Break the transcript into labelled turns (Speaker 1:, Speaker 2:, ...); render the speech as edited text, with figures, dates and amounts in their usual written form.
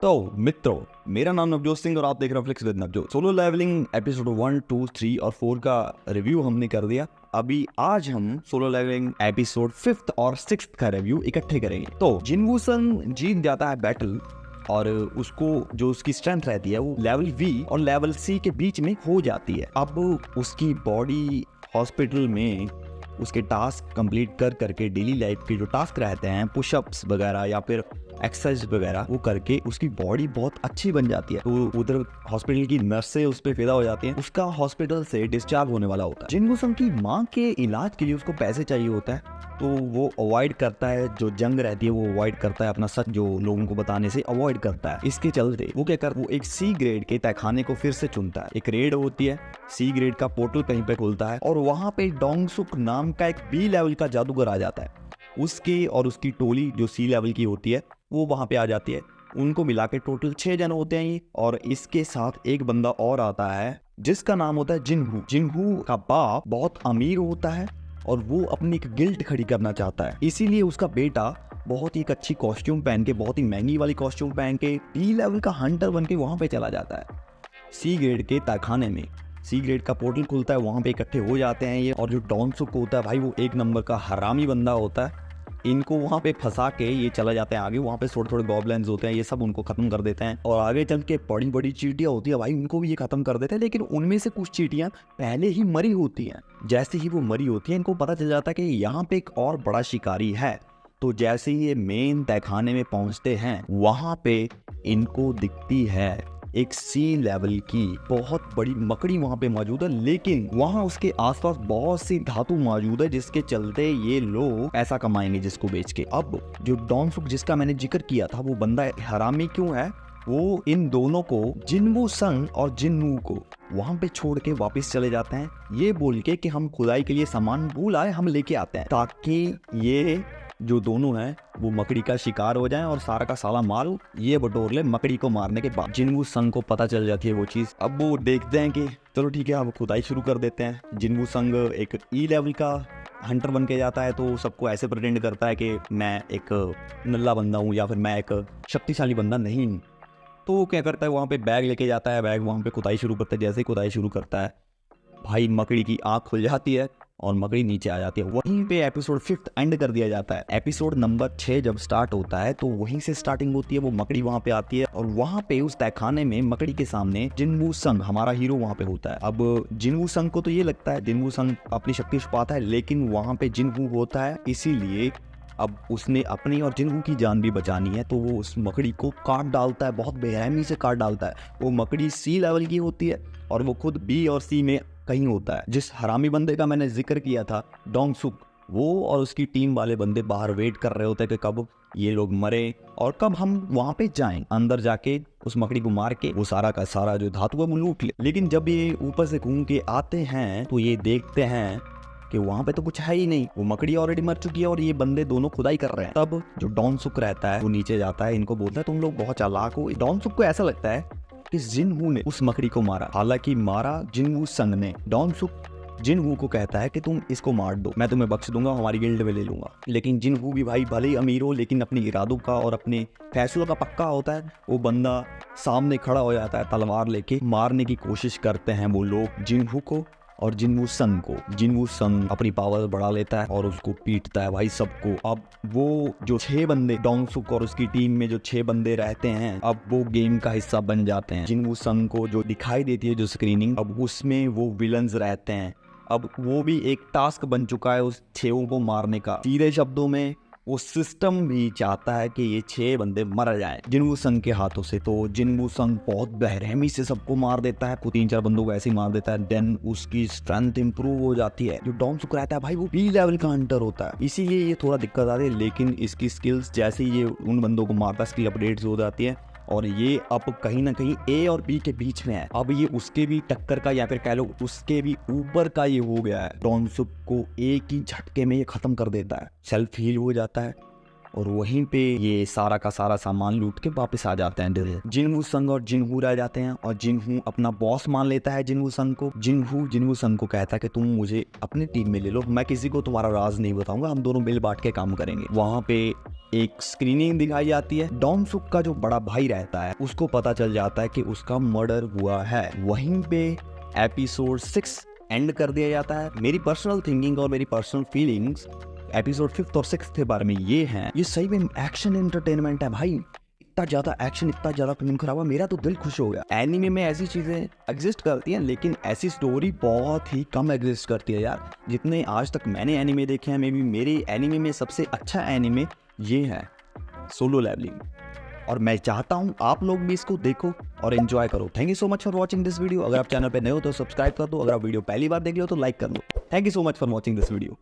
Speaker 1: तो मित्रों, मेरा नाम नवजोत सिंह और आप देख रहे हो Flicks with Navjot. Solo leveling episode 1, 2, 3 और 4 का रिव्यू हमने कर दिया। अभी आज हम सोलो लेवलिंग एपिसोड 5th और 6th का रिव्यू इकट्ठे करेंगे। तो जिनवू सन जीत जाता है बैटल और उसको जो उसकी स्ट्रेंथ रहती है वो लेवल वी और लेवल सी के बीच में हो जाती है। अब उसकी बॉडी हॉस्पिटल में उसके टास्क कंप्लीट कर करके डेली लाइफ के जो टास्क रहते हैं, पुशअप्स वगैरह या फिर एक्सरसाइज वगैरह, वो करके उसकी बॉडी बहुत अच्छी बन जाती है। तो उधर हॉस्पिटल की नर्सें उस पर फिदा हो जाती हैं। उसका हॉस्पिटल से डिस्चार्ज होने वाला होता है। जिनवू सन की माँ के इलाज के लिए उसको पैसे चाहिए होता है, तो वो अवॉइड करता है, जो जंग रहती है वो अवॉइड करता है, अपना सच जो लोगों को बताने से अवॉइड करता है। इसके चलते वो क्या करता है, वो एक सी ग्रेड के तहखाने को फिर से चुनता है। एक रेड होती है, सी ग्रेड का पोर्टल कहीं पे खुलता है और वहां पे डोंगसुक नाम का एक बी लेवल का जादूगर आ जाता है। उसके और उसकी टोली जो सी लेवल की होती है वो वहां पे आ जाती है। उनको मिला के टोटल 6 जन होते हैं ये, और इसके साथ एक बंदा और आता है जिसका नाम होता है जिनहू। जिनहू का बाप बहुत अमीर होता है और वो अपनी एक गिल्ड खड़ी करना चाहता है, इसीलिए उसका बेटा बहुत ही एक अच्छी कॉस्ट्यूम पहन के, बहुत ही महंगी वाली कॉस्ट्यूम पहन के डी लेवल का हंटर बन के वहां पे चला जाता है सी ग्रेड के तहखाने में। सी ग्रेड का पोर्टल खुलता है, वहां पे इकट्ठे हो जाते हैं ये। और जो डोंगसुक होता है भाई, वो एक नंबर का हरामी बंदा होता है। इनको वहां पे फंसा के ये चला जाते हैं आगे। वहां पे थोड़े थोड़े गॉबलिन्स होते हैं, ये सब उनको खत्म कर देते हैं। और आगे चल के बड़ी बड़ी चींटियां होती है भाई, उनको भी ये खत्म कर देते हैं। लेकिन उनमें से कुछ चींटियां पहले ही मरी होती हैं। जैसे ही वो मरी होती है, इनको पता चल जाता है कि यहाँ पे एक और बड़ा शिकारी है। तो जैसे ही ये मेन तहखाने में पहुंचते हैं, वहां पे इनको दिखती है एक सी लेवल की बहुत बड़ी मकड़ी वहां पे मौजूद है। लेकिन वहां उसके आसपास बहुत सी धातु मौजूद है, जिसके चलते ये लोग पैसा कमाएंगे जिसको बेच के। अब जो डोंगसुक जिसका मैंने जिक्र किया था, वो बंदा हरामी क्यों है, वो इन दोनों को, जिनवू सन और जिनवू को, वहां पे छोड़ के वापस चले जाते हैं, ये बोल के कि हम खुदाई के लिए सामान भूल आए, हम लेके आते हैं, ताकि ये जो दोनों हैं वो मकड़ी का शिकार हो जाएं और सारा का साला माल ये बटोर ले। मकड़ी को मारने के बाद जिनवू संग को पता चल जाती है वो चीज। अब वो देखते हैं कि चलो ठीक है, अब खुदाई शुरू कर देते हैं। जिनवू संग एक ई लेवल का हंटर बन के जाता है, तो सबको ऐसे प्रेटेंड करता है कि मैं एक नल्ला बंदा हूँ या फिर मैं एक शक्तिशाली बंदा नहीं हूँ। तो वो क्या करता है, वहाँ पे बैग लेके जाता है, बैग वहाँ पे खुदाई शुरू करता है। जैसे ही खुदाई शुरू करता है भाई, मकड़ी की आंख खुल जाती है और मकड़ी नीचे आ जाती है। वहीं पे एपिसोड 5th एंड कर दिया जाता है। एपिसोड नंबर 6 जब स्टार्ट होता है तो वहीं से स्टार्टिंग होती है। वो मकड़ी वहां पे आती है और वहां पे उस तहखाने में मकड़ी के सामने जिनवू संग, हमारा हीरो, वहां पे होता है। अब जिनवू संग को तो ये लगता है जिनवू संग अपनी शक्ति छुपाता है, लेकिन वहां पे जिनवू होता है, इसीलिए अब उसने अपनी और जिनवू की जान भी बचानी है। तो वो उस मकड़ी को काट डालता है, बहुत बेरहमी से काट डालता है। वो मकड़ी सी लेवल की होती है और वो खुद बी और सी में कहीं होता है। जिस हरामी बंदे का मैंने जिक्र किया था, डोंगसुक, वो और उसकी टीम वाले बंदे बाहर वेट कर रहे होते हैं कि कब ये लोग मरे और कब हम वहां पे जाएं। अंदर जाके उस मकड़ी को मार के वो सारा का सारा जो धातु है वो लूट ले। लेकिन जब ये ऊपर से घूम के आते हैं तो ये देखते हैं कि वहां पे तो कुछ है ही नहीं, वो मकड़ी ऑलरेडी मर चुकी है और ये बंदे दोनों खुदाई कर रहे हैं। तब जो डोंगसुक रहता है वो नीचे जाता है, इनको बोलता है तुम लोग बहुत चालाक हो। डोंगसुक को ऐसा लगता है कि जिनहू ने उस मकड़ी को मारा, हालांकि मारा जिनवू संग ने। डोंगसुक जिनहू को कहता है कि तुम इसको मार दो, मैं तुम्हें बख्श दूंगा, हमारी गिल्ड में ले लूंगा। लेकिन जिनहू भी भाई भले ही अमीर हो, लेकिन अपने इरादों का और अपने फैसलों का पक्का होता है। वो बंदा सामने खड़ा हो जाता है, तलवार लेके मारने की कोशिश करते हैं वो लोग जिनहू को और जिनवू संग को। जिनवू संग अपनी पावर बढ़ा लेता है और उसको पीटता है भाई सबको। अब वो जो 6 बंदे, डोंगसुक और उसकी टीम में जो 6 बंदे रहते हैं, अब वो गेम का हिस्सा बन जाते हैं। जिनवू संग को जो दिखाई देती है जो स्क्रीनिंग, अब उसमें वो विलन्स रहते हैं। अब वो भी एक टास्क बन चुका है उस 6 को मारने का। सीधे शब्दों में वो सिस्टम भी चाहता है कि ये 6 बंदे मर जाएं जिनवू संग के हाथों से। तो जिनवू संग बहुत बेरहमी से सबको मार देता है, को 3-4 बंदों को ऐसे ही मार देता है। देन उसकी स्ट्रेंथ इंप्रूव हो जाती है। जो डोंगसुक रहता है भाई, वो बी लेवल का हंटर होता है, इसीलिए ये थोड़ा दिक्कत आती है। लेकिन इसकी स्किल्स जैसे ही ये उन बंदों को मारता है, स्किल अपडेट्स हो जाती है और ये अब कहीं ना कहीं ए और बी के बीच में है। अब ये उसके भी टक्कर का या फिर कह लो उसके भी ऊपर का ये हो गया है। डोंगसुक को एक ही झटके में ये खत्म कर देता है, सेल्फ हील हो जाता है और वहीं पे ये सारा का सारा सामान लूट के वापस आ जाते हैं दिल्ली। जिनवू संग और जिनहू रह जाते हैं और जिनहू अपना बॉस मान लेता है जिनवू संग को। जिनवू संग को कहता है कि तुम मुझे अपनी टीम में ले लो, मैं किसी को तुम्हारा राज नहीं बताऊंगा, हम दोनों मिल बांट के काम करेंगे। वहां पे एक स्क्रीनिंग दिखाई जाती है। डॉन सुक का जो बड़ा भाई रहता है उसको पता चल जाता है कि उसका मर्डर हुआ है। वहीं पे एपिसोड 6 एंड कर दिया जाता है। मेरी पर्सनल थिंकिंग और मेरी पर्सनल फीलिंग्स एपिसोड 5 और 6 के बारे में ये हैं, ये सही में एक्शन एंटरटेनमेंट है भाई। इतना ज्यादा एक्शन, इतना ज्यादा फिल्म खराब हुआ, मेरा तो दिल खुश हो गया। एनिमे में ऐसी चीजें एग्जिस्ट करती हैं लेकिन ऐसी स्टोरी बहुत ही कम एग्जिस्ट करती है यार। जितने आज तक मैंने एनिमे देखे हैं, मे बी मेरे एनिमे में सबसे अच्छा एनिमे ये है सोलो लेवलिंग, और मैं चाहता हूं आप लोग भी इसको देखो और एंजॉय करो। Thank you so much for watching this video. अगर आप चैनल पे नए हो तो सब्सक्राइब कर दो, अगर आप वीडियो पहली बार देख रहे हो तो लाइक कर दो। Thank you so much for watching this video.